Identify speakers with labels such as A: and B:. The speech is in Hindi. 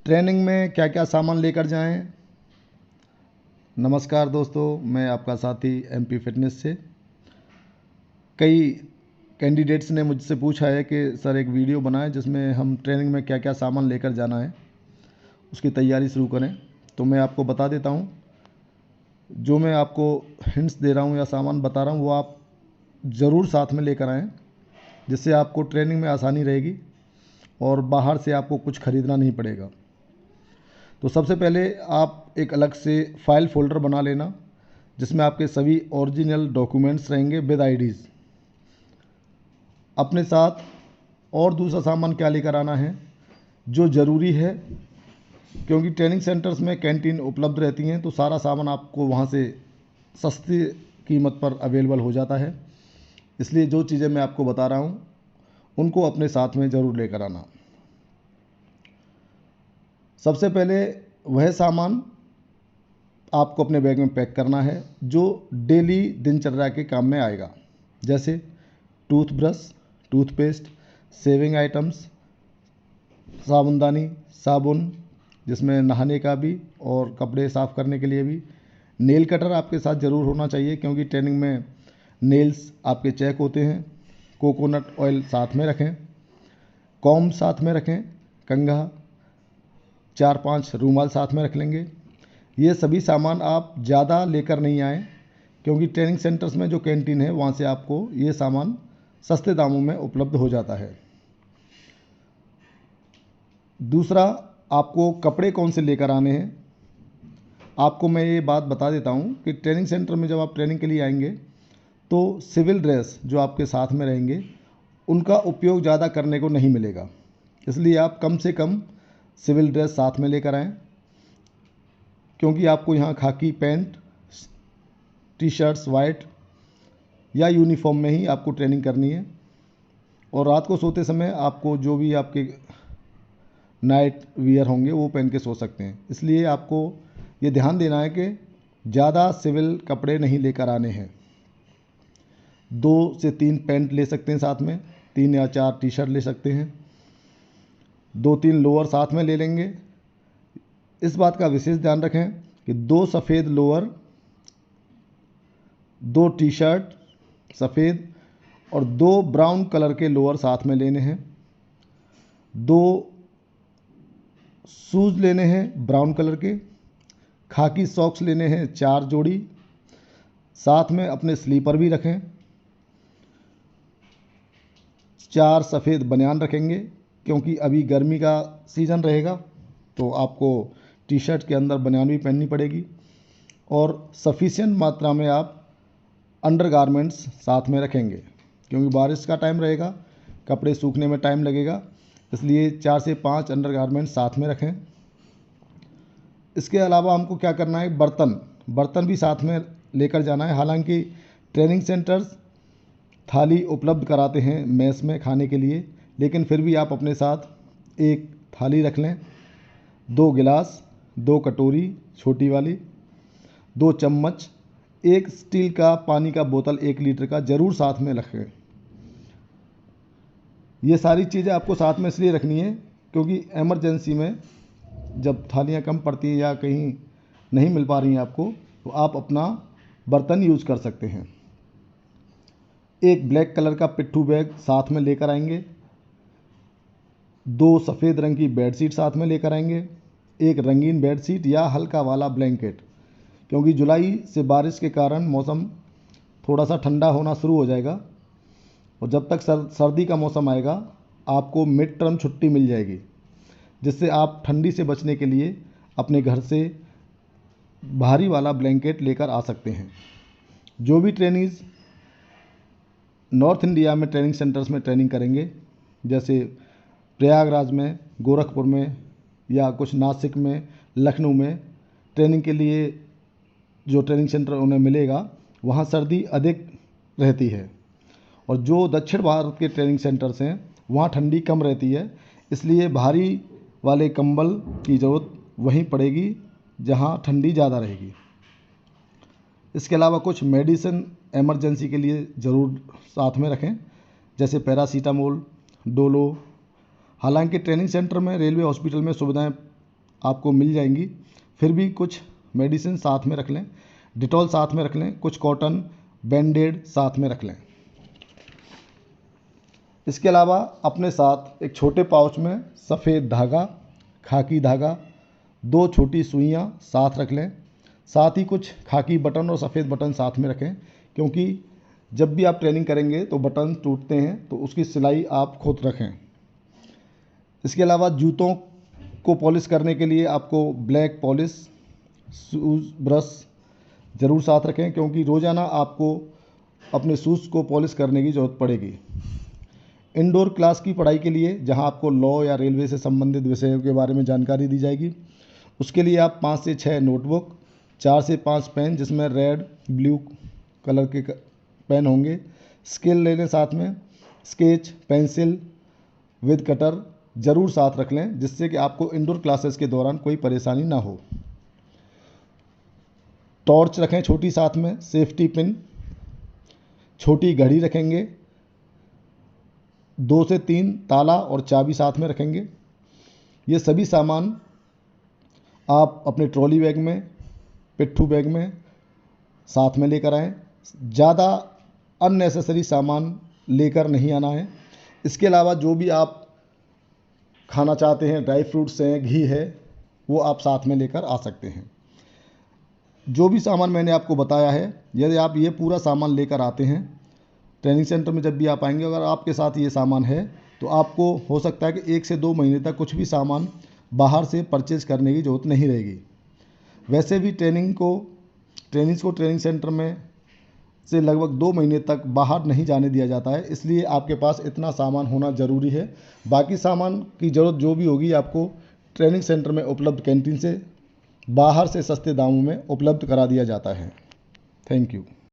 A: ट्रेनिंग में क्या क्या सामान लेकर जाएं। नमस्कार दोस्तों, मैं आपका साथी एमपी फिटनेस से। कई कैंडिडेट्स ने मुझसे पूछा है कि सर एक वीडियो बनाएं जिसमें हम ट्रेनिंग में क्या क्या सामान लेकर जाना है, उसकी तैयारी शुरू करें। तो मैं आपको बता देता हूं, जो मैं आपको हिंट्स दे रहा हूं या सामान बता रहा हूं वो आप ज़रूर साथ में लेकर आएँ, जिससे आपको ट्रेनिंग में आसानी रहेगी और बाहर से आपको कुछ ख़रीदना नहीं पड़ेगा। तो सबसे पहले आप एक अलग से फाइल फ़ोल्डर बना लेना, जिसमें आपके सभी ओरिजिनल डॉक्यूमेंट्स रहेंगे विद आईडीज़। अपने साथ और दूसरा सामान क्या लेकर आना है जो ज़रूरी है, क्योंकि ट्रेनिंग सेंटर्स में कैंटीन उपलब्ध रहती हैं, तो सारा सामान आपको वहाँ से सस्ती कीमत पर अवेलेबल हो जाता है। इसलिए जो चीज़ें मैं आपको बता रहा हूँ उनको अपने साथ में ज़रूर लेकर आना। सबसे पहले वह सामान आपको अपने बैग में पैक करना है जो डेली दिनचर्या के काम में आएगा, जैसे टूथब्रश, टूथपेस्ट, शेविंग आइटम्स, साबुनदानी, साबुन जिसमें नहाने का भी और कपड़े साफ़ करने के लिए भी। नेल कटर आपके साथ ज़रूर होना चाहिए, क्योंकि ट्रेनिंग में नेल्स आपके चेक होते हैं। कोकोनट ऑयल साथ में रखें। कॉम्ब साथ में रखें। कंघा, 4-5 रूमाल साथ में रख लेंगे। ये सभी सामान आप ज़्यादा लेकर नहीं आएँ, क्योंकि ट्रेनिंग सेंटर्स में जो कैंटीन है वहाँ से आपको ये सामान सस्ते दामों में उपलब्ध हो जाता है। दूसरा, आपको कपड़े कौन से लेकर आने हैं। आपको मैं ये बात बता देता हूँ कि ट्रेनिंग सेंटर में जब आप ट्रेनिंग के लिए आएंगे तो सिविल ड्रेस जो आपके साथ में रहेंगे उनका उपयोग ज़्यादा करने को नहीं मिलेगा, इसलिए आप कम से कम सिविल ड्रेस साथ में लेकर आएँ, क्योंकि आपको यहाँ खाकी पैंट, टी शर्ट्स वाइट या यूनिफॉर्म में ही आपको ट्रेनिंग करनी है। और रात को सोते समय आपको जो भी आपके नाइट वियर होंगे वो पहन के सो सकते हैं। इसलिए आपको ये ध्यान देना है कि ज़्यादा सिविल कपड़े नहीं लेकर आने हैं। 2 से 3 पैंट ले सकते हैं साथ में, 3 या 4 टी शर्ट ले सकते हैं, 2-3 लोअर साथ में ले लेंगे। इस बात का विशेष ध्यान रखें कि 2 सफ़ेद लोअर, 2 टी शर्ट सफ़ेद और 2 ब्राउन कलर के लोअर साथ में लेने हैं। 2 शूज़ लेने हैं ब्राउन कलर के। खाकी सॉक्स लेने हैं 4 जोड़ी। साथ में अपने स्लीपर भी रखें। 4 सफ़ेद बनियान रखेंगे, क्योंकि अभी गर्मी का सीज़न रहेगा तो आपको टी शर्ट के अंदर बनियान भी पहननी पड़ेगी। और सफिशिएंट मात्रा में आप अंडरगारमेंट्स साथ में रखेंगे, क्योंकि बारिश का टाइम रहेगा, कपड़े सूखने में टाइम लगेगा, इसलिए 4 से 5 अंडरगारमेंट्स साथ में रखें। इसके अलावा हमको क्या करना है, बर्तन भी साथ में लेकर जाना है। हालांकि ट्रेनिंग सेंटर्स थाली उपलब्ध कराते हैं मेस में खाने के लिए, लेकिन फिर भी आप अपने साथ एक थाली रख लें, 2 गिलास, 2 कटोरी छोटी वाली, 2 चम्मच, एक स्टील का पानी का बोतल 1 लीटर का ज़रूर साथ में रखें। ये सारी चीज़ें आपको साथ में इसलिए रखनी है क्योंकि इमरजेंसी में जब थालियाँ कम पड़ती हैं या कहीं नहीं मिल पा रही हैं आपको, तो आप अपना बर्तन यूज़ कर सकते हैं। एक ब्लैक कलर का पिट्ठू बैग साथ में लेकर आएंगे। 2 सफ़ेद रंग की बेडशीट साथ में लेकर आएंगे। एक रंगीन बेडशीट या हल्का वाला ब्लैंकेट, क्योंकि जुलाई से बारिश के कारण मौसम थोड़ा सा ठंडा होना शुरू हो जाएगा और जब तक सर्दी का मौसम आएगा आपको मिड टर्म छुट्टी मिल जाएगी, जिससे आप ठंडी से बचने के लिए अपने घर से भारी वाला ब्लैंकेट लेकर आ सकते हैं। जो भी ट्रेनीज़ नॉर्थ इंडिया में ट्रेनिंग सेंटर्स में ट्रेनिंग करेंगे, जैसे प्रयागराज में, गोरखपुर में या कुछ नासिक में, लखनऊ में ट्रेनिंग के लिए जो ट्रेनिंग सेंटर उन्हें मिलेगा, वहाँ सर्दी अधिक रहती है। और जो दक्षिण भारत के ट्रेनिंग सेंटर्स हैं वहाँ ठंडी कम रहती है, इसलिए भारी वाले कंबल की ज़रूरत वहीं पड़ेगी जहाँ ठंडी ज़्यादा रहेगी। इसके अलावा कुछ मेडिसिन इमरजेंसी के लिए ज़रूर साथ में रखें, जैसे पैरासीटामोल, डोलो। हालांकि ट्रेनिंग सेंटर में, रेलवे हॉस्पिटल में सुविधाएं आपको मिल जाएंगी। फिर भी कुछ मेडिसिन साथ में रख लें, डिटॉल साथ में रख लें, कुछ कॉटन बैंडेड साथ में रख लें। इसके अलावा अपने साथ एक छोटे पाउच में सफ़ेद धागा, खाकी धागा, 2 छोटी सुइयां साथ रख लें। साथ ही कुछ खाकी बटन और सफ़ेद बटन साथ में रखें, क्योंकि जब भी आप ट्रेनिंग करेंगे तो बटन टूटते हैं, तो उसकी सिलाई आप खुद रखें। इसके अलावा जूतों को पॉलिश करने के लिए आपको ब्लैक पॉलिश शूज़ ब्रश ज़रूर साथ रखें, क्योंकि रोज़ाना आपको अपने शूज़ को पॉलिश करने की ज़रूरत पड़ेगी। इंडोर क्लास की पढ़ाई के लिए, जहां आपको लॉ या रेलवे से संबंधित विषयों के बारे में जानकारी दी जाएगी, उसके लिए आप 5 से 6 नोटबुक, 4 से 5 पेन जिसमें रेड ब्लू कलर के पेन होंगे, स्केल ले लें साथ में, स्केच पेंसिल विद कटर ज़रूर साथ रख लें, जिससे कि आपको इंडोर क्लासेस के दौरान कोई परेशानी ना हो। टॉर्च रखें छोटी साथ में, सेफ्टी पिन, छोटी घड़ी रखेंगे, 2 से 3 ताला और चाबी साथ में रखेंगे। ये सभी सामान आप अपने ट्रॉली बैग में, पिट्ठू बैग में साथ में लेकर आएँ। ज़्यादा अननेसेसरी सामान लेकर नहीं आना है। इसके अलावा जो भी आप खाना चाहते हैं, ड्राई फ्रूट्स हैं, घी है, वो आप साथ में लेकर आ सकते हैं। जो भी सामान मैंने आपको बताया है, यदि आप ये पूरा सामान लेकर आते हैं ट्रेनिंग सेंटर में, जब भी आप आएंगे, अगर आपके साथ ये सामान है, तो आपको हो सकता है कि 1 से 2 महीने तक कुछ भी सामान बाहर से परचेज करने की ज़रूरत नहीं रहेगी। वैसे भी ट्रेनिंग्स को ट्रेनिंग सेंटर में से लगभग 2 महीने तक बाहर नहीं जाने दिया जाता है, इसलिए आपके पास इतना सामान होना ज़रूरी है। बाकी सामान की ज़रूरत जो भी होगी आपको ट्रेनिंग सेंटर में उपलब्ध कैंटीन से बाहर से सस्ते दामों में उपलब्ध करा दिया जाता है। Thank you.